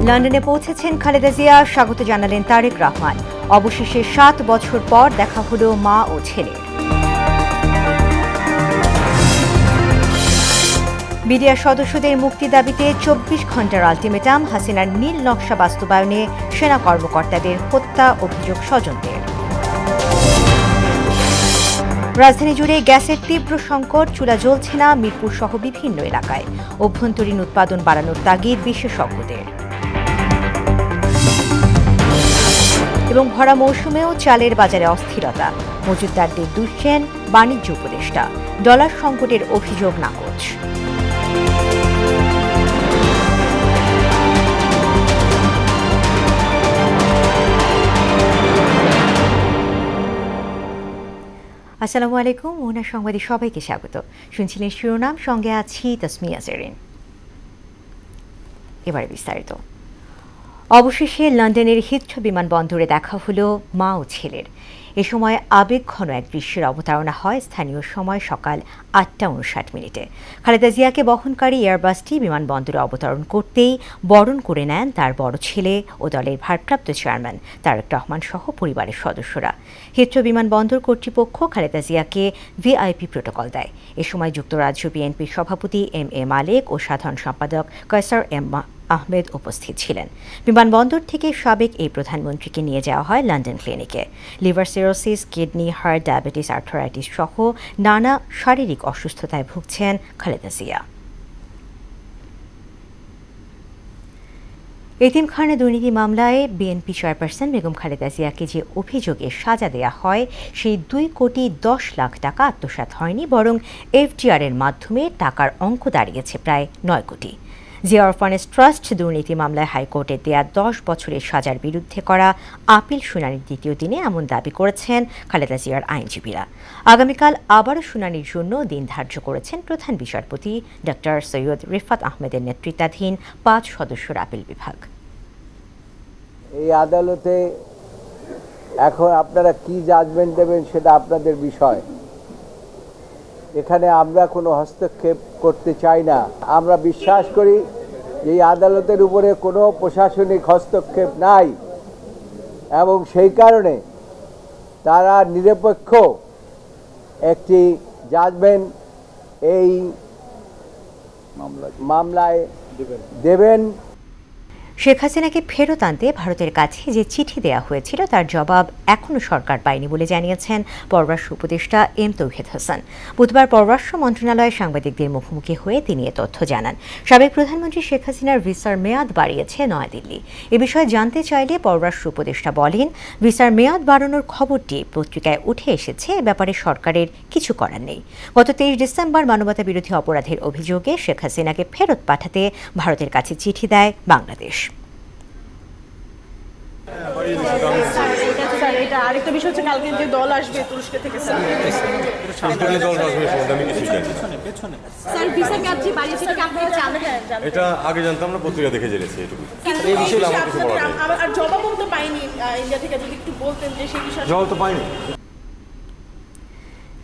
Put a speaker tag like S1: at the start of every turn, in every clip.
S1: লন্ডনে পৌঁছেছেন খালেদা জিয়া, স্বাগত জানালেন তারেক রহমান। অবশেষে 7 বছর পর দেখা হলো মা ও ছেলের। বিডিআর সদস্যদের মুক্তি দাবিতে 24 ঘণ্টার আলটিমেটাম, হাসিনার নীল নকশা বাস্তবায়নে সেনা কর্মকর্তাদের হত্যা অভিযোগ স্বজনদের। রাজধানী জুড়ে গ্যাসের তীব্র সংকট, চুলা জ্বলছে না মিরপুর সহ বিভিন্ন এলাকায়। অভ্যন্তরীণ উৎপাদন বাড়ানোর তাগিদ বিশেষজ্ঞদের। এবং ভরা মৌসুমেও চালের বাজারে অস্থিরতা, মজুতদারদের দুষছেন বাণিজ্য উপদেষ্টা। ডলার সংকটের অভিযোগ নাকচ। আসসালামু আলাইকুম, মোহনা সংবাদে সবাইকে স্বাগত। শুনছিলেন শিরোনাম, সঙ্গে আছি তাসমিয়া জেরিন। এবারে বিস্তারিত। অবশেষে লন্ডনের হিথ্রো বিমানবন্দরে দেখা হলো মা ও ছেলের। এ সময় আবেগঘন এক দৃশ্যের অবতারণা হয় স্থানীয় সময় সকাল 8:59। খালেদা জিয়াকে বহনকারী এয়ারবাসটি বিমানবন্দরে অবতরণ করতেই বরণ করে নেন তার বড় ছেলে ও দলের ভারপ্রাপ্ত চেয়ারম্যান তারেক রহমান সহ পরিবারের সদস্যরা। হিথ্রো বিমানবন্দর কর্তৃপক্ষ খালেদা জিয়াকে ভিআইপি প্রটোকল দেয়। এ সময় যুক্তরাজ্য বিএনপির সভাপতি এম.এ. মালেক ও সাধারণ সম্পাদক কয়সার এম আহমেদ উপস্থিত ছিলেন। বিমানবন্দর থেকে সাবেক এই প্রধানমন্ত্রীকে নিয়ে যাওয়া হয় লন্ডন ক্লিনিকে। Liver cirrhosis, kidney, heart, diabetes, arthritis সহ নানা শারীরিক অসুস্থতায় ভুগছেন খালেদা জিয়া। এতিমখানা দুর্নীতি মামলায় বিএনপি চেয়ারপারসন বেগম খালেদা জিয়াকে যে অভিযোগে সাজা দেয়া হয়, সেই 2,10,00,000 টাকা আত্মসাৎ হয়নি, বরং এফডিআর এর মাধ্যমে টাকার অঙ্ক দাঁড়িয়েছে প্রায় 9 কোটি। জিয়া অরফানেজ ট্রাস্ট দুর্নীতি মামলায় হাইকোর্টের দেয়া 10 বছরের সাজার বিরুদ্ধে করা আপিল শুনানির দ্বিতীয় দিনে এমন দাবি করেছেন খালেদা জিয়ার আইনজীবীরা। আগামীকাল আবারও শুনানির জন্য দিন ধার্য করেছেন প্রধান বিচারপতি ডক্টর সৈয়দ রিফাত আহমেদের নেতৃত্বাধীন 5 সদস্যের আপিল বিভাগ।
S2: এই আদালতে এখন আপনারা কি জাজমেন্ট দেবেন সেটা আপনাদের বিষয়। এখানে আমরা কোনো হস্তক্ষেপ করতে চাই না। আমরা বিশ্বাস করি যে এই আদালতের উপরে কোনো প্রশাসনিক হস্তক্ষেপ নাই এবং সেই কারণে তারা নিরপেক্ষ একটি জাজমেন্ট এই মামলায় দেবেন।
S1: শেখ হাসিনাকে ফেরত আনতে ভারতের কাছে যে চিঠি দেওয়া হয়েছিল তার জবাব এখনও সরকার পায়নি বলে জানিয়েছেন পররাষ্ট্র উপদেষ্টা এম তৌহিদ হাসান। বুধবার পররাষ্ট্র মন্ত্রণালয়ে সাংবাদিকদের মুখোমুখি হয়ে তিনি এ তথ্য জানান। সাবেক প্রধানমন্ত্রী শেখ হাসিনার ভিসার মেয়াদ বাড়িয়েছে নয়াদিল্লি। এ বিষয়ে জানতে চাইলে পররাষ্ট্র উপদেষ্টা বলেন, ভিসার মেয়াদ বাড়ানোর খবরটি পত্রিকায় উঠে এসেছে, এ ব্যাপারে সরকারের কিছু করার নেই। গত 23 ডিসেম্বর মানবতা বিরোধী অপরাধের অভিযোগে শেখ হাসিনাকে ফেরত পাঠাতে ভারতের কাছে চিঠি দেয় বাংলাদেশ।
S3: আরেকটা বিষয় হচ্ছে, কালকে যে দল আসবে তুরস্ক থেকে,
S4: এটা আগে জানতাম না, পত্রিকা দেখে জেনেছি এটুকু।
S3: আর জবাবও তো পাইনি ইন্ডিয়া থেকে, যদি একটু বলতেন যে সেই বিষয়ে।
S4: জবাব তো পাইনি।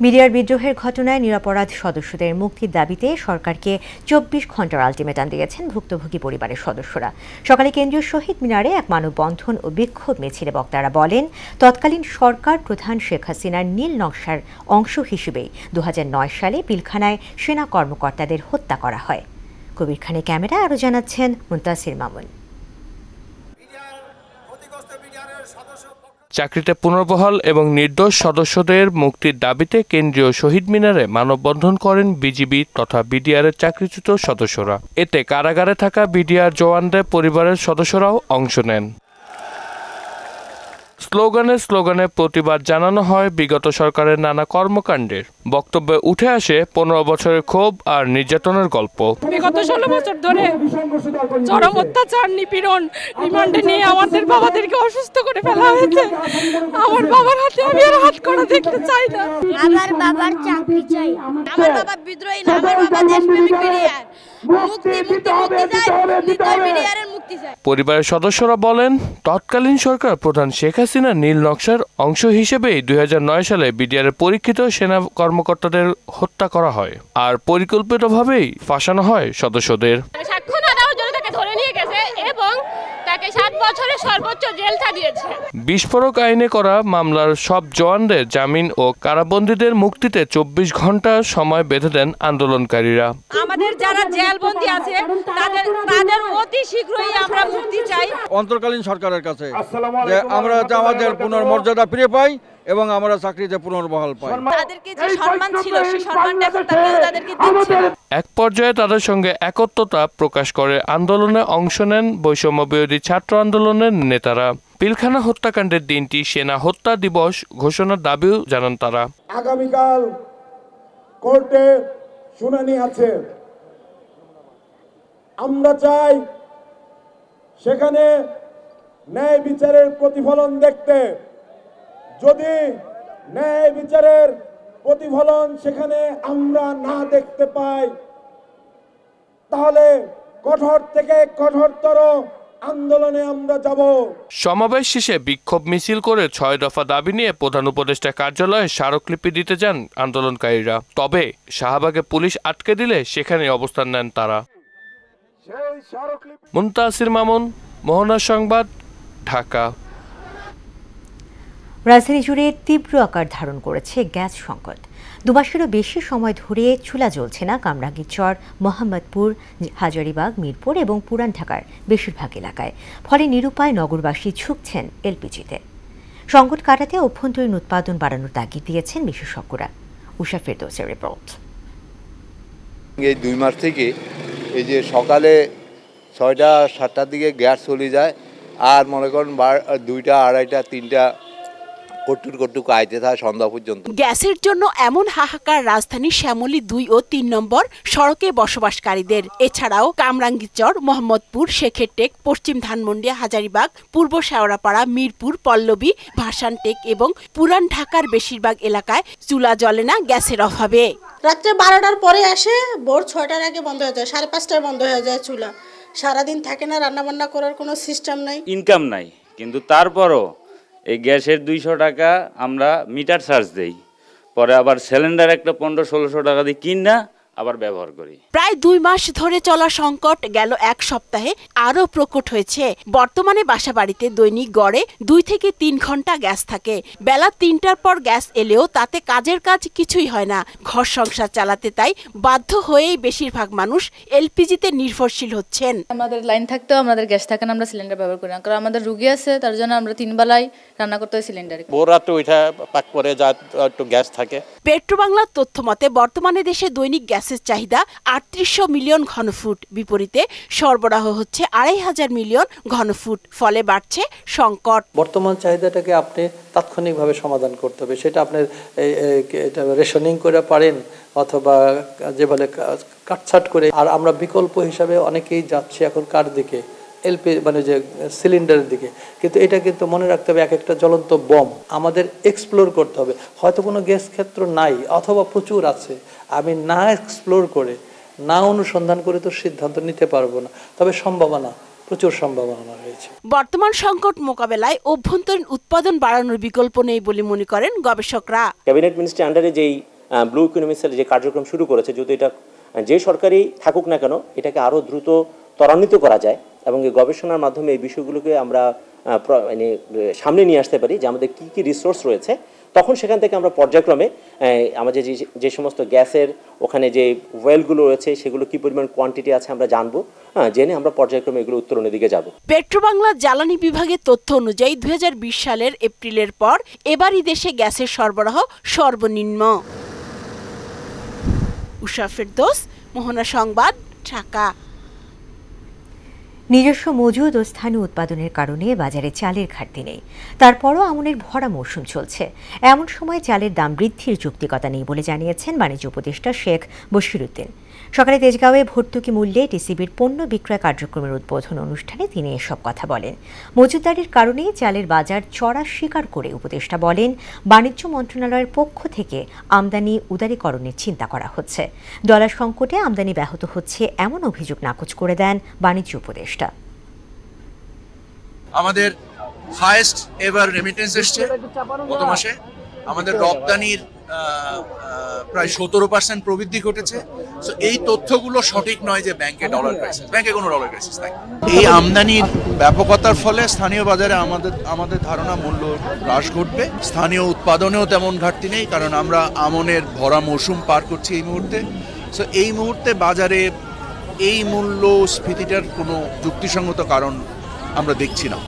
S1: বিডিআর বিদ্রোহের ঘটনায় নিরপরাধ সদস্যদের মুক্তির দাবিতে সরকারকে 24 ঘণ্টার আলটিমেটাম দিয়েছেন ভুক্তভোগী পরিবারের সদস্যরা। সকালে কেন্দ্রীয় শহীদ মিনারে এক মানববন্ধন ও বিক্ষোভ মিছিলে বক্তারা বলেন, তৎকালীন সরকার প্রধান শেখ হাসিনার নীল নকশার অংশ হিসেবেই 2009 সালে পিলখানায় সেনা কর্মকর্তাদের হত্যা করা হয়। কবির খানের ক্যামেরায় আরও জানাচ্ছেন মুনতাসির মামুন।
S5: চাকরিতে পুনর্বহাল এবং নির্দোষ সদস্যদের মুক্তির দাবিতে কেন্দ্রীয় শহীদ মিনারে মানববন্ধন করেন বিজিবি তথা বিডিআরের চাকরিচ্যুত সদস্যরা। এতে কারাগারে থাকা বিডিআর জওয়ানদের পরিবারের সদস্যরাও অংশ নেন। স্লোগানে প্রতিবাদ জানানো হয় বিগত সরকারের নানা কর্মকাণ্ডের। বক্তব্যে উঠে আসে 15 বছরের ক্ষোভ আর নির্যাতনের গল্প।
S6: বিগত 16 বছর ধরে চরম অত্যাচার, নিপীড়ন, রিমান্ডে নিয়ে আমাদের বাবাদেরকে অসুস্থ করে ফেলা হয়েছে। আমার বাবার হাতে আমি আর হাত করা দেখতে চাই না।
S7: আমার বাবার চাকরি চাই। আমার বাবা বিদ্রোহী না, আমার বাবা দেশপ্রেমিক বিডিআর। মুক্তি চাই, নির্দোষ বিডিআরের মুক্তি চাই।
S5: পরিবারের সদস্যরা বলেন, তৎকালীন সরকার প্রধান শেখ হাসিনা নীল নকশার অংশ হিসেবেই 2009 সালে বিডিআরের পরীক্ষিত সেনা কর্মকর্তাদের হত্যা করা হয় আর পরিকল্পিতভাবেই ফাঁসানো হয় সদস্যদের।
S6: সাক্ষ্য না দেওয়ার জন্য তাকে ধরে নিয়ে গেছে এবং তাকে 7 বছরের সর্বোচ্চ জেলটা দিয়েছে।
S5: বিস্ফোরক আইনে করা মামলার সব জওয়ানদের জামিন ও কারাবন্দীদের মুক্তিতে 24 ঘন্টা সময় বেঁধে দেন আন্দোলনকারীরা।
S6: আমাদের যারা জেলবন্দী আছে তাদের অতি শীঘ্রই আমরা মুক্তি চাই।
S8: অন্তর্কালীন সরকারের কাছে যে আমরা আমাদের পুনর্মর্যাদা ফিরে পাই এবং আমরা চাকরিতে পুনর্বহাল পাই।
S3: তাদেরকে যে সম্মান ছিল সেই সম্মানটা এখন তাদেরকে দিচ্ছে না।
S5: এক পর্যায়ে তাদের সঙ্গে একত্রতা প্রকাশ করে আন্দোলনে অংশ নেন বৈষম্য বিরোধী ছাত্র আন্দোলনের নেতারা। পিলখানা হত্যাকাণ্ডের দিনটি সেনা হত্যা দিবস ঘোষণার দাবিও জানান তারা।
S9: আগামীকাল কোর্টে শুনানি আছে, আমরা চাই সেখানে ন্যায় বিচারের প্রতিফলন দেখতে। যদি ন্যায় বিচারের প্রতিফলন সেখানে আমরা না দেখতে পাই তাহলে কঠোর থেকে কঠোরতর আন্দোলনে আমরা যাব।
S5: সমাবেশ শেষে বিক্ষোভ মিছিল করে 6 দফা দাবি নিয়ে প্রধান উপদেষ্টা কার্যালয়ে স্মারকলিপি দিতে যান আন্দোলনকারীরা। তবে শাহবাগে পুলিশ আটকে দিলে সেখানে অবস্থান নেন তারা। মুনতাসির মামুন, মোহনা সংবাদ, ঢাকা।
S1: রাজধানী জুড়ে তীব্র আকার ধারণ করেছে গ্যাস সংকট। 2 মাসেরও বেশি সময় ধরে চুলা জ্বলছে না কামরাঙ্গীরচর, মোহাম্মদপুর, হাজারীবাগ, মিরপুর এবং পুরান ঢাকার বেশিরভাগ এলাকায়। ফলে নিরুপায় নগরবাসী ঝুঁকছেন এলপিজিতে। সংকট কাটাতে অভ্যন্তরীণ উৎপাদন বাড়ানোর তাগিদ দিয়েছেন বিশেষজ্ঞরা। উষা ফেরদৌসের রিপোর্ট।
S2: এই 2 মাস থেকে এই যে সকালে 6টা 7টার দিকে গ্যাস চলে যায়, আর মনে করেন 2টা 2:30টা 3টা কটুক আইতে থাকে সন্ধ্যা পর্যন্ত।
S10: গ্যাসের জন্য এমন হাহাকার রাজধানীর শ্যামলী 2 ও 3 নম্বর সড়কে বসবাসকারীদের। এছাড়াও কামরাঙ্গীরচর, মোহাম্মদপুর, শেখেরটেক, পশ্চিম ধানমন্ডি, হাজারীবাগ, পূর্ব শেওড়াপাড়া, মিরপুর, পল্লবী, ভাসানটেক এবং পুরান ঢাকার বেশিরভাগ এলাকায় চুলা জ্বলে না গ্যাসের অভাবে।
S11: রাত্রে 12টার পরে আসে, ভোর 6টার আগে বন্ধ হয়ে যায়, 5:30টায় বন্ধ হয়ে যায় চুলা। সারাদিন থাকে না, রান্নাবান্না করার কোনো সিস্টেম নাই,
S12: ইনকাম নাই। কিন্তু তারপরও এই গ্যাসের 200 টাকা আমরা মিটার চার্জ দেই, পরে আবার সিলিন্ডার একটা 1500-1600 টাকা দিয়ে কিনা আবার ব্যবহার করি।
S10: প্রায় 2 মাস ধরে চলা সংকট গেল 1 সপ্তাহে আরো প্রকট হয়েছে। বর্তমানে বাসাবাড়িতে দৈনিক গড়ে 2 থেকে 3 ঘন্টা গ্যাস থাকে। বেলা 3টার পর গ্যাস এলেও তাতে কাজের কাজ কিছুই হয় না। ঘর সংসার চালাতে তাই বাধ্য হয়েই বেশিরভাগ মানুষ এলপিজিতে নির্ভরশীল হচ্ছেন।
S13: আমাদের লাইন থাকতেও আমাদের গ্যাস থাকে না, আমরা সিলিন্ডার ব্যবহার করি না, কারণ আমাদের রোগী আছে, তার জন্য আমরা 3 বেলায় রান্না করতে হয় সিলিন্ডারে।
S14: ভোর রাতে ওইটা পাক করে যা একটু গ্যাস থাকে।
S10: পেট্রোবাংলার তথ্য মতে বর্তমানে দেশে দৈনিক গ্যাসের চাহিদা 3800 মিলিয়ন ঘনফুট, বিপরীতে সরবরাহ হচ্ছে 2500 মিলিয়ন ঘনফুট। ফলে বাড়ছে সংকট।
S15: বর্তমান চাহিদাটাকে আপনি তাৎক্ষণিকভাবে সমাধান করতে হবে। সেটা আপনি এটা রেশনিং করে পারেন অথবা যে বলে কাটছাট করে। আর আমরা বিকল্প হিসাবে অনেকেই যাচ্ছে এখন কার দিকে, এলপি মানে যে সিলিন্ডারের দিকে। কিন্তু এটা কিন্তু মনে রাখতে হবে এক একটা জ্বলন্ত বম। আমাদের এক্সপ্লোর করতে হবে। হয়তো কোনো গ্যাস ক্ষেত্র নাই অথবা প্রচুর আছে, আমি না এক্সপ্লোর করে না অনুসন্ধান করে তো সিদ্ধান্ত নিতে পারবো না। তবে সম্ভাবনা, প্রচুর সম্ভাবনা রয়েছে।
S10: বর্তমান সংকট মোকাবেলায় অভ্যন্তরীণ উৎপাদন বাড়ানোর বিকল্প নেই বলে মনে করেন গবেষকরা।
S16: ক্যাবিনেট মিনিস্ট্রি আন্ডারে যেই ব্লু ইকোনমি সেল যে কার্যক্রম শুরু করেছে, যদি এটা যে সরকারই থাকুক না কেন এটাকে আরও দ্রুত ত্বরান্বিত করা যায় এবং এই গবেষণার মাধ্যমে এই বিষয়গুলোকে আমরা মানে সামনে নিয়ে আসতে পারি যে আমাদের কী কী রিসোর্স রয়েছে, তখন সেখান থেকে আমরা পর্যায়ক্রমে আমাদের যে সমস্ত গ্যাসের ওখানে যে ওয়েলগুলো রয়েছে সেগুলো কী পরিমাণ কোয়ান্টিটি আছে আমরা জানবো, জেনে আমরা পর্যায়ক্রমে এগুলো উত্তরণের দিকে যাব।
S10: পেট্রোবাংলা জ্বালানি বিভাগের তথ্য অনুযায়ী 2020 সালের এপ্রিলের পর এবারই দেশে গ্যাসের সরবরাহ সর্বনিম্ন। উষা ফেরদৌস, মোহনা সংবাদ, ঢাকা।
S1: নিজস্ব মজুদ ও স্থানীয় উৎপাদনের কারণে বাজারে চালের ঘাটতি নেই। তারপরও আমনের ভরা মৌসুম চলছে। এমন সময় চালের দাম বৃদ্ধির যৌক্তিকতা নেই বলে জানিয়েছেন বাণিজ্য উপদেষ্টা শেখ বশিরউদ্দিন। সকালে তেজগাঁওয়ে ভর্তুকি মূল্যে টিসিবির পণ্য বিক্রয় কার্যক্রমের উদ্বোধন অনুষ্ঠানে তিনি এসব কথা বলেন। মজুতদারির কারণে চালের বাজার চড়া স্বীকার করে উপদেষ্টা বলেন, বাণিজ্য মন্ত্রণালয়ের পক্ষ থেকে আমদানি উদারীকরণের চিন্তা করা হচ্ছে। ডলার সংকটে আমদানি ব্যাহত হচ্ছে এমন অভিযোগ নাকচ করে দেন বাণিজ্য উপদেষ্টা।
S17: আমাদের হাইয়েস্ট এভার রেমিটেন্স এসছে গত মাসে। আমাদের রপ্তানির প্রায় 17% প্রবৃদ্ধি ঘটেছে। সো এই তথ্যগুলো সঠিক নয় যে ব্যাংকে ডলার ক্রাইসিস, ব্যাংকে কোনো ডলার ক্রাইসিস নাই। এই আমদানির ব্যাপকতার ফলে স্থানীয় বাজারে আমাদের ধারণা মূল্য হ্রাস ঘটবে। স্থানীয় উৎপাদনেও তেমন ঘাটতি নেই, কারণ আমরা আমনের ভরা মৌসুম পার করছি এই মুহূর্তে। সো এই মুহূর্তে বাজারে এই মূল্যস্ফীতিটার কোনো যুক্তিসঙ্গত কারণ আমরা দেখছি না।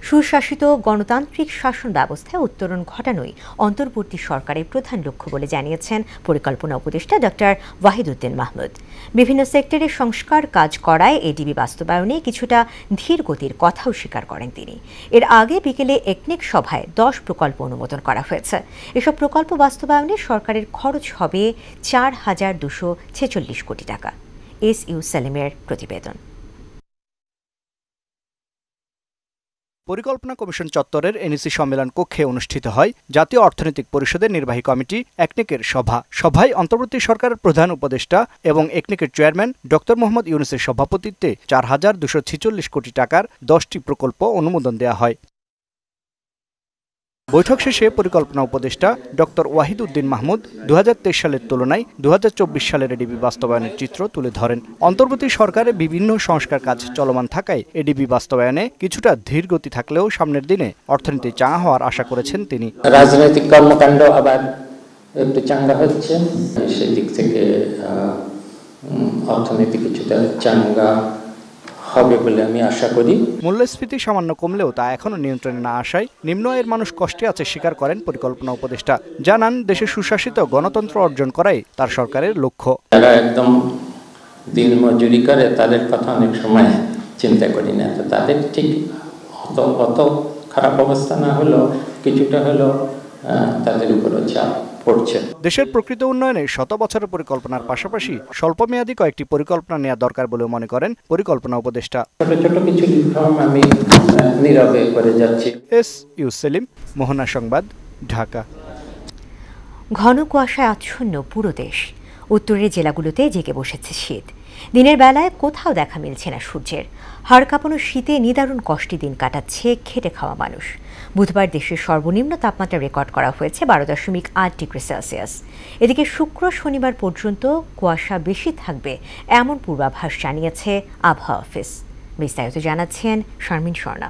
S1: সুশাসিত গণতান্ত্রিক শাসন ব্যবস্থায় উত্তরণ ঘটানোই অন্তর্বর্তী সরকারের প্রধান লক্ষ্য বলে জানিয়েছেন পরিকল্পনা উপদেষ্টা ডক্টর ওয়াহিদুদ্দিন মাহমুদ। বিভিন্ন সেক্টরে সংস্কার কাজ করায় এডিবি বাস্তবায়নে কিছুটা ধীর গতির কথাও স্বীকার করেন তিনি। এর আগে বিকেলে একনেক সভায় 10 প্রকল্প অনুমোদন করা হয়েছে। এসব প্রকল্প বাস্তবায়নে সরকারের খরচ হবে 4,246 কোটি টাকা। এস.ইউ. সেলিমের প্রতিবেদন।
S18: পরিকল্পনা কমিশন চত্বরের এনইসি সম্মেলন কক্ষে অনুষ্ঠিত হয় জাতীয় অর্থনৈতিক পরিষদের নির্বাহী কমিটি একনেকের সভায় অন্তর্বর্তী সরকারের প্রধান উপদেষ্টা এবং একনেকের চেয়ারম্যান ডক্টর মোহাম্মদ ইউনূসের সভাপতিত্বে 4,246 কোটি টাকার 10টি প্রকল্প অনুমোদন দেওয়া হয়। বৈঠক শেষে পরিকল্পনা উপদেষ্টা ডক্টর ওয়াহিদুদ্দিন মাহমুদ 2023 সালের তুলনায় 2024 সালের এডিবি বাস্তবায়নের চিত্র তুলে ধরেন। অন্তর্বর্তী সরকারের বিভিন্ন সংস্কার কাজ চলমান থাকায় এডিবি বাস্তবায়নে কিছুটা ধীর গতি থাকলেও সামনের দিনে অর্থনীতি চাঙ্গা হওয়ার আশা করেছেন তিনি।
S19: রাজনৈতিক কর্মকাণ্ড আবার একটু চাঙ্গা হচ্ছে, সেদিক থেকে অর্থনীতি কিছুটা চাঙ্গা হবে বলে আমি আশা করি।
S18: মূল্যস্ফীতি সামান্য কমলেও তা এখনো নিয়ন্ত্রণে না আসায় নিম্ন আয়ের মানুষ কষ্টে আছে স্বীকার করেন পরিকল্পনা উপদেষ্টা। জানান, দেশে সুশাসিত গণতন্ত্র অর্জন করাই তার সরকারের লক্ষ্য।
S19: যারা একদম দিন মজুরি করে তাদের কথা অনেক সময় চিন্তা করি না, তো তাদের ঠিক অত খারাপ অবস্থা না হলেও কিছুটা হলেও তাদের উপরও চাপ পড়ছে।
S18: দেশের প্রকৃত উন্নয়নে 100 বছরের পরিকল্পনার পাশাপাশি স্বল্পমেয়াদী কয়েকটি পরিকল্পনা নেওয়া দরকার বলে মনে করেন পরিকল্পনা উপদেষ্টা।
S19: ছোট ছোট কিছু রিফর্ম আমি নীরবে করে যাচ্ছি।
S18: এস.ইউ. সেলিম, মোহনা সংবাদ, ঢাকা।
S1: ঘন কুয়াশায় আচ্ছন্ন পুরো দেশ। উত্তরের জেলাগুলোতে জেগে বসেছে শীত। দিনের বেলায় কোথাও দেখা মিলছে না সূর্যের। হাড় কাঁপানো শীতে নিদারুণ কষ্টে দিন কাটাচ্ছে খেটে খাওয়া মানুষ। বুধবার দেশের সর্বনিম্ন তাপমাত্রা রেকর্ড করা হয়েছে 12.8 ডিগ্রি সেলসিয়াস। এদিকে শুক্র শনিবার পর্যন্ত কুয়াশা বেশি থাকবে এমন পূর্বাভাস জানিয়েছে আবহাওয়া অফিস। বিস্তারিত জানাচ্ছেন শারমিন স্বর্ণা।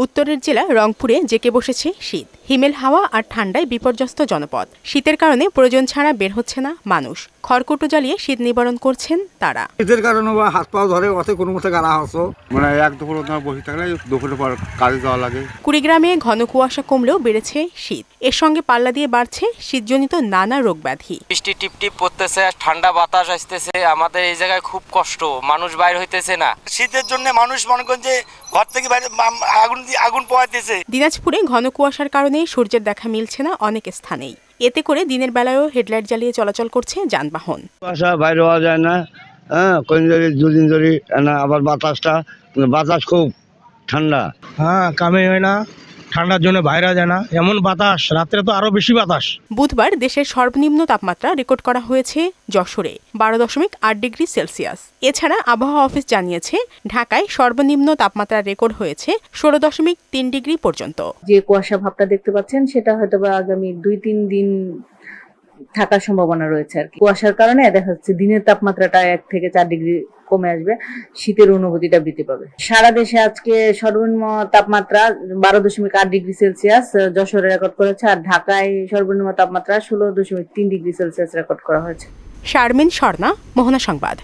S10: উত্তরের জেলা রংপুরে জেকে বসেছে শীত। হিমেল হাওয়া আর ঠান্ডায় বিপর্যস্ত জনপদ। শীতের কারণে প্রয়োজন ছাড়া বের হচ্ছে না মানুষ। খড়কুটো জ্বালিয়ে শীত নিবারণ করছেন তারা।
S20: শীতের কারণে হাত পা ধরে অতে কোনো মতে গালা হতো, মানে এক দুপুর বসে থাকলে দুপুরের পর কাজে যাওয়া লাগে।
S10: কুড়িগ্রামে ঘন কুয়াশা কমলেও বেড়েছে শীত। এর সঙ্গে পাল্লা দিয়ে বাড়ছে শীতজনিত নানা রোগ ব্যাধি।
S21: বৃষ্টি টিপটিপ পড়তেছে, ঠান্ডা বাতাস আসতেছে, আমাদের এই জায়গায় খুব কষ্ট, মানুষ বাইরে হইতেছে না।
S22: শীতের জন্য মানুষ মনে করেন যে ঘর থেকে বাইরে আগুন পোহাইতেছে।
S10: দিনাজপুরে ঘন কুয়াশার কারণে সূর্যের দেখা মিলছে না অনেক স্থানেই। এতে করে দিনের বেলায়ও হেডলাইট জ্বালিয়ে চলাচল করছে যানবাহন।
S23: কুয়াশা বাইরে হওয়া যায় না, কোন দুদিন ধরে না, আবার বাতাস খুব ঠান্ডা,
S24: কামে হয় না, ঠান্ডার জন্য বাইরে যায় না, এমন বাতাস, রাত্রে তো আরো বেশি বাতাস।
S10: বুধবার দেশের সর্বনিম্ন তাপমাত্রা রেকর্ড করা হয়েছে যশোরে 12.8 ডিগ্রি সেলসিয়াস। এছাড়া আবহাওয়া অফিস জানিয়েছে ঢাকায় সর্বনিম্ন তাপমাত্রা রেকর্ড হয়েছে 16.3 ডিগ্রি পর্যন্ত।
S25: যে কুয়াশা ভাবটা দেখতে পাচ্ছেন সেটা হয়তো বা আগামী 2-3 দিন থাকার সম্ভাবনা রয়েছে আর কি। কুয়াশার কারণে দেখা যাচ্ছে দিনের তাপমাত্রাটা 1 থেকে 4 ডিগ্রি কমে আসবে, শীতের অনুভূতিটা বৃদ্ধি পাবে। সারা দেশে আজকে সর্বনিম্ন তাপমাত্রা 12.8 ডিগ্রি সেলসিয়াস যশোরে রেকর্ড করেছে, আর ঢাকায় সর্বনিম্ন তাপমাত্রা 16.3 ডিগ্রি সেলসিয়াস রেকর্ড করা হয়েছে।
S10: শারমিন স্বর্ণা, মোহনা সংবাদ।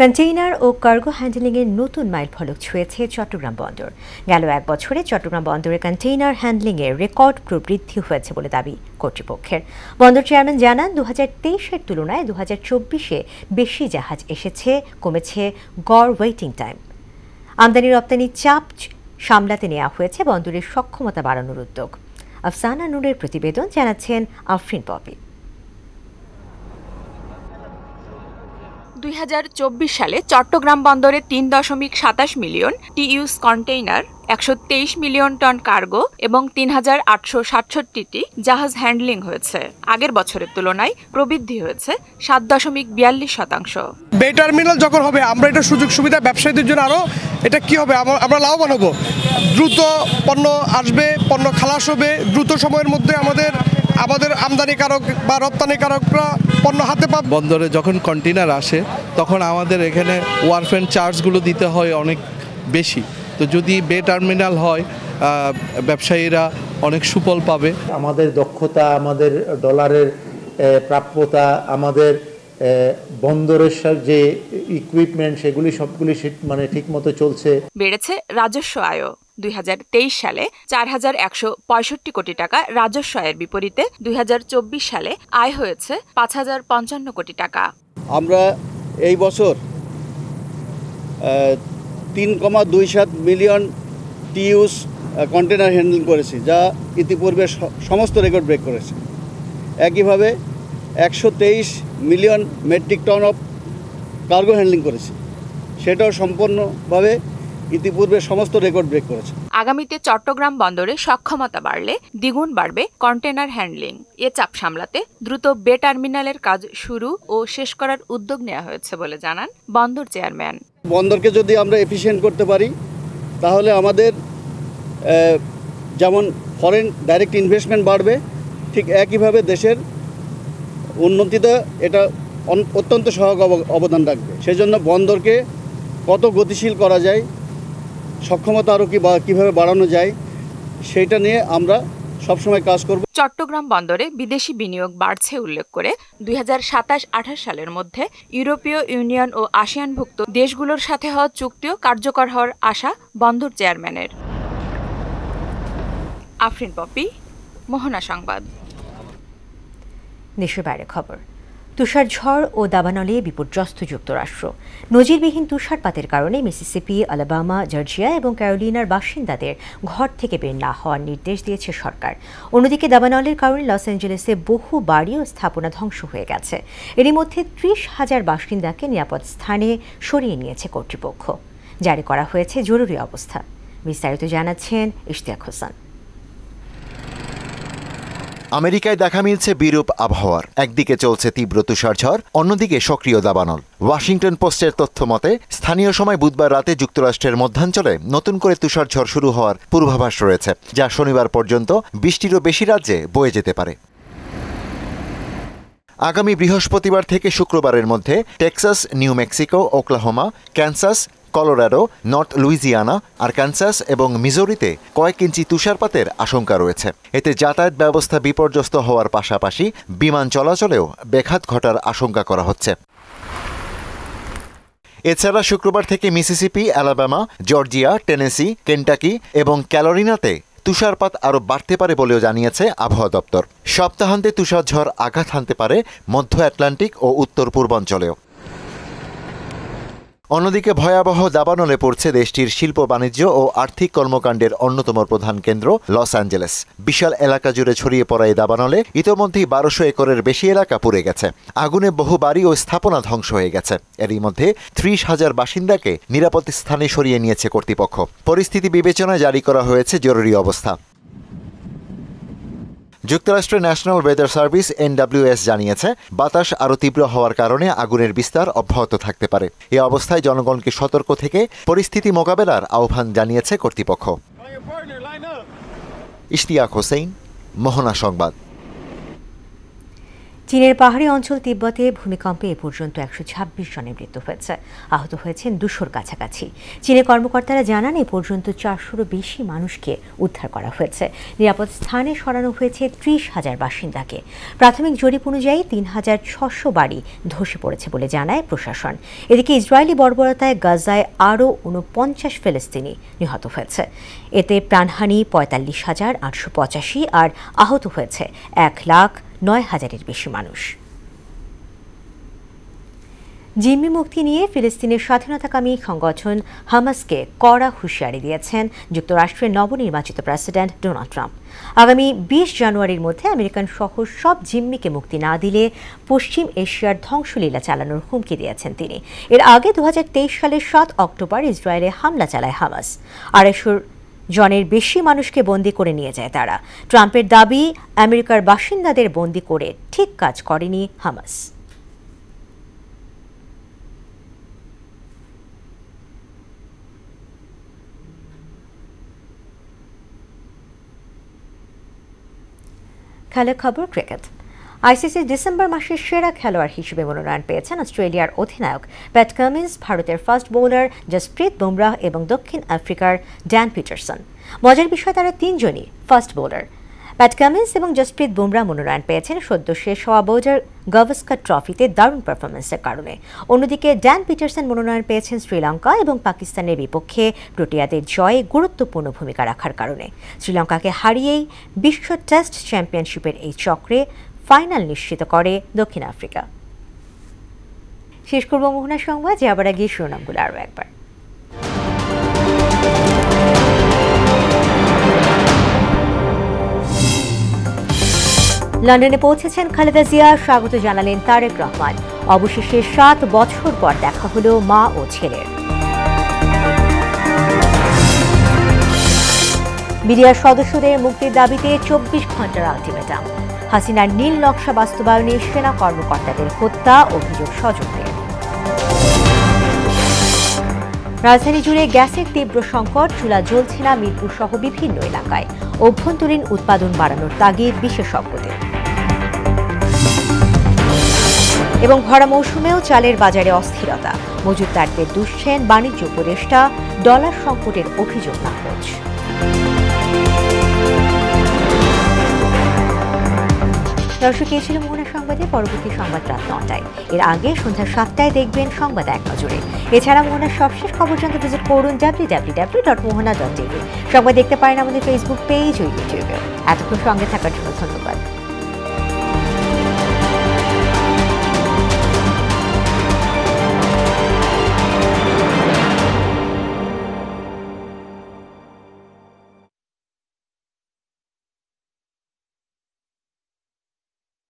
S1: কন্টেইনার ও কার্গো হ্যান্ডলিংয়ের নতুন মাইলফলক ছুঁয়েছে চট্টগ্রাম বন্দর। গেল 1 বছরে চট্টগ্রাম বন্দরে কন্টেইনার হ্যান্ডলিংয়ে রেকর্ড প্রবৃদ্ধি হয়েছে বলে দাবি কর্তৃপক্ষের। বন্দর চেয়ারম্যান জানান, 2023-এর তুলনায় 2024-এ বেশি জাহাজ এসেছে, কমেছে গড় ওয়েটিং টাইম। আমদানি রপ্তানি চাপ সামলাতে নেওয়া হয়েছে বন্দরের সক্ষমতা বাড়ানোর উদ্যোগ। আফসানা নূরের প্রতিবেদন, জানাচ্ছেন আফরিন পপি।
S26: 2024 সালে চট্টগ্রাম বন্দরে 3.27 million TEUs container, 123 million ton cargo এবং 3,867টি জাহাজ হ্যান্ডলিং হয়েছে। আগের বছরের তুলনায় প্রবৃদ্ধি হয়েছে 7.42%।
S27: বে টার্মিনাল যখন হবে আমরা এটা সুযোগ সুবিধা ব্যবসায়ীদের জন্য আরো
S3: এটা কি হবে, আমরা লাভবান হব। দ্রুত পণ্য আসবে, পণ্য খালাস হবে, দ্রুত সময়ের মধ্যে আমাদের আমদানিকারক বা রপ্তানিকারকরা পণ্য হাতে পাবে।
S4: বন্দরে যখন কন্টেনার আসে তখন আমাদের এখানে ওয়ারফ অ্যান্ড চার্জগুলো দিতে হয় অনেক বেশি। তো যদি বে টার্মিনাল হয় ব্যবসায়ীরা অনেক সুফল পাবে।
S6: আমাদের দক্ষতা, আমাদের ডলারের প্রাপ্যতা, আমাদের বন্দরের যে ইকুইপমেন্ট সেগুলি সবগুলি মানে ঠিকমতো চলছে।
S26: বেড়েছে রাজস্ব আয়ও। 2023 সালে 4165 কোটি টাকা রাজস্ব আয়ের বিপরীতে 2024 সালে আয় হয়েছে 5055 কোটি টাকা।
S7: আমরা এই বছর 3.27 মিলিয়ন টিইউস কন্টেনার হ্যান্ডলিং করেছি, যা ইতিপূর্বে সমস্ত রেকর্ড ব্রেক করেছে। একইভাবে 123 million metric ton of cargo handling করেছি, সেটাও সম্পূর্ণভাবে ইতিপূর্বে সমস্ত রেকর্ড ব্রেক করেছে।
S26: আগামীতে চট্টগ্রাম বন্দরে সক্ষমতা বাড়লে দ্বিগুণ বাড়বে কন্টেনার হ্যান্ডলিং। এ চাপ সামলাতে দ্রুত বে টার্মিনালের কাজ শুরু ও শেষ করার উদ্যোগ নেওয়া হয়েছে বলে জানান বন্দর চেয়ারম্যান।
S7: বন্দরকে যদি আমরা এফিশিয়েন্ট করতে পারি তাহলে আমাদের যেমন ফরেন ডাইরেক্ট ইনভেস্টমেন্ট বাড়বে, ঠিক একইভাবে দেশের উন্নতিতে এটা অত্যন্ত সহায়ক অবদান রাখবে। সেজন্য বন্দরকে কত গতিশীল করা যায়, সক্ষমতা আরও কীভাবে বাড়ানো যায়, সেইটা নিয়ে আমরা সবসময় কাজ করব।
S26: চট্টগ্রাম বন্দরে বিদেশি বিনিয়োগ বাড়ছে উল্লেখ করে 2027-28 সালের মধ্যে ইউরোপীয় ইউনিয়ন ও আসিয়ানভুক্ত দেশগুলোর সাথে হওয়া চুক্তিও কার্যকর হওয়ার আশা বন্দর চেয়ারম্যানের। আফরিন পপি, মোহনা সংবাদ।
S1: দেশের বাইরে খবর। তুষার ঝড় ও দাবানলে বিপর্যস্ত যুক্তরাষ্ট্র। নজিরবিহীন তুষারপাতের কারণে মিসিসিপি, আলাবামা, জর্জিয়া এবং ক্যারোলিনার বাসিন্দাদের ঘর থেকে বের না হওয়ার নির্দেশ দিয়েছে সরকার। অন্যদিকে দাবানলের কারণে লস অ্যাঞ্জেলেসে বহু বাড়ি ও স্থাপনা ধ্বংস হয়ে গেছে। এরই মধ্যে 30,000 বাসিন্দাকে নিরাপদ স্থানে সরিয়ে নিয়েছে কর্তৃপক্ষ। জারি করা হয়েছে জরুরি অবস্থা। বিস্তারিত জানাচ্ছেন ইশতিয়াক হোসেন।
S8: আমেরিকায় দেখা মিলছে বিরূপ আবহাওয়ার। একদিকে চলছে তীব্র তুষারঝড়, অন্যদিকে সক্রিয় দাবানল। ওয়াশিংটন পোস্টের তথ্য মতে স্থানীয় সময় বুধবার রাতে যুক্তরাষ্ট্রের মধ্যাঞ্চলে নতুন করে তুষারঝড় শুরু হওয়ার পূর্বাভাস রয়েছে, যা শনিবার পর্যন্ত 20টিরও বেশি রাজ্যে বয়ে যেতে পারে। আগামী বৃহস্পতিবার থেকে শুক্রবারের মধ্যে Texas, new Mexico, Oklahoma, Kansas, Colorado, north Louisiana, Arkansas এবং মিজোরিতে কয়েক ইঞ্চি তুষারপাতের আশঙ্কা রয়েছে। এতে যাতায়াত ব্যবস্থা বিপর্যস্ত হওয়ার পাশাপাশি বিমান চলাচলেও ব্যাঘাত ঘটার আশঙ্কা করা হচ্ছে। এছাড়া শুক্রবার থেকে Mississippi, Alabama, Georgia, Tennessee, Kentucky এবং ক্যারোলিনাতে তুষারপাত আরও বাড়তে পারে বলেও জানিয়েছে আবহাওয়া দপ্তর। সপ্তাহান্তে তুষারঝড় আঘাত হানতে পারে মধ্য আটলান্টিক ও উত্তর পূর্বাঞ্চলেও। অন্যদিকে ভয়াবহ দাবানলে পড়ছে দেশটির শিল্প, বাণিজ্য ও আর্থিক কর্মকাণ্ডের অন্যতম প্রধান কেন্দ্র লস অ্যাঞ্জেলেস। বিশাল এলাকা জুড়ে ছড়িয়ে পড়া এই দাবানলে ইতোমধ্যেই 1200 একরের বেশি এলাকা পুড়ে গেছে। আগুনে বহু বাড়ি ও স্থাপনা ধ্বংস হয়ে গেছে। এরই মধ্যে 30,000 বাসিন্দাকে নিরাপদ স্থানে সরিয়ে নিয়েছে কর্তৃপক্ষ। পরিস্থিতি বিবেচনায় জারি করা হয়েছে জরুরি অবস্থা। যুক্তরাষ্ট্রের ন্যাশনাল ওয়েদার সার্ভিস NWS জানিয়েছে বাতাস আরও তীব্র হওয়ার কারণে আগুনের বিস্তার অব্যাহত থাকতে পারে। এ অবস্থায় জনগণকে সতর্ক থেকে পরিস্থিতি মোকাবেলার আহ্বান জানিয়েছে কর্তৃপক্ষ। ইশতিয়াক হোসেন, মোহনা সংবাদ।
S1: চীনের পাহাড়ি অঞ্চল তিব্বতে ভূমিকম্পে এ পর্যন্ত 126 জনের মৃত্যু হয়েছে। আহত হয়েছেন 200-র কাছাকাছি। চীনের কর্মকর্তারা জানান এ পর্যন্ত 400-রও বেশি মানুষকে উদ্ধার করা হয়েছে। নিরাপদ স্থানে সরানো হয়েছে 30,000 বাসিন্দাকে। প্রাথমিক জরিপ অনুযায়ী 3,600 বাড়ি ধসে পড়েছে বলে জানায় প্রশাসন। এদিকে ইসরায়েলি বর্বরতায় গাজায় আরও 49 ফিলিস্তিনি নিহত হয়েছে। এতে প্রাণহানি 45,885 আর আহত হয়েছে 1,09,000-এর বেশি মানুষ। জিম্মি মুক্তি নিয়ে ফিলিস্তিনের স্বাধীনতাকামী সংগঠন হামাসকে কড়া হুঁশিয়ারি দিয়েছেন যুক্তরাষ্ট্রের নবনির্বাচিত প্রেসিডেন্ট ডোনাল্ড ট্রাম্প। আগামী 20 জানুয়ারির মধ্যে আমেরিকান সহ সব জিম্মিকে মুক্তি না দিলে পশ্চিম এশিয়ার ধ্বংসলীলা চালানোর হুমকি দিয়েছেন তিনি। এর আগে 2023 সালের 7 অক্টোবর ইসরায়েলে হামলা চালায় হামাস। 250 জনের বেশি মানুষকে বন্দী করে নিয়ে যায় তারা। ট্রাম্পের দাবি, আমেরিকার বাসিন্দাদের বন্দী করে ঠিক কাজ করেনি হামাস। খেলার খবর ক্রিকেট। আইসিসি ডিসেম্বর মাসের সেরা খেলোয়াড় হিসেবে মনোনয়ন পেয়েছেন অস্ট্রেলিয়ার অধিনায়ক প্যাট কামিন্স, ভারতের ফাস্ট বোলার জসপ্রীত বুমরাহ এবং দক্ষিণ আফ্রিকার ড্যান পিটারসন। মজার বিষয়, তারা তিনজনই ফাস্ট বোলার। প্যাট কামিন্স এবং জসপ্রীত বুমরাহ মনোনয়ন পেয়েছেন সদ্য শেষ হওয়া বোর্ডার গাভাস্কার ট্রফিতে দারুণ পারফরমেন্সের কারণে। অন্যদিকে ড্যান পিটারসন মনোনয়ন পেয়েছেন শ্রীলঙ্কা এবং পাকিস্তানের বিপক্ষে প্রোটিয়াদের জয়ে গুরুত্বপূর্ণ ভূমিকা রাখার কারণে। শ্রীলঙ্কাকে হারিয়েই বিশ্ব টেস্ট চ্যাম্পিয়নশিপের এই চক্রে ফাইনাল নিশ্চিত করে দক্ষিণ আফ্রিকা। শেষ করব মোহনা সংবাদ, যে আবার আগে শিরোনামগুলো আরও একবার। লন্ডনে পৌঁছেছেন খালেদা জিয়া, স্বাগত জানালেন তারেক রহমান। অবশেষে 7 বছর পর দেখা হলো মা ও ছেলের। মিডিয়ার সদস্যদের মুক্তির দাবিতে 24 ঘন্টার আলটিমেটাম। হাসিনার নীল নকশা বাস্তবায়নে সেনা কর্মকর্তাদের হত্যা, অভিযোগ স্বজনদের। রাজধানী জুড়ে গ্যাসের তীব্র সংকট, চুলা জ্বলছে না মিরপুর সহ বিভিন্ন এলাকায়। অভ্যন্তরীণ উৎপাদন বাড়ানোর তাগিদ বিশেষজ্ঞদের। এবং ভরা মৌসুমেও চালের বাজারে অস্থিরতা, মজুতদারদের দুষছেন বাণিজ্য উপদেষ্টা, ডলার সংকটের অভিযোগ নাকচ। দর্শক, এই ছিল মোহনা সংবাদে। পরবর্তী সংবাদ রাত 9টায়। এর আগে সন্ধ্যা 7টায় দেখবেন সংবাদ এক নজরে। এছাড়া মোহনার সবশেষ খবর জানতে ভিজিট করুন www.mohana.tv। সংবাদ দেখতে পারেন আমাদের ফেসবুক পেজ ও ইউটিউবে। এতক্ষণ সঙ্গে থাকার জন্য ধন্যবাদ।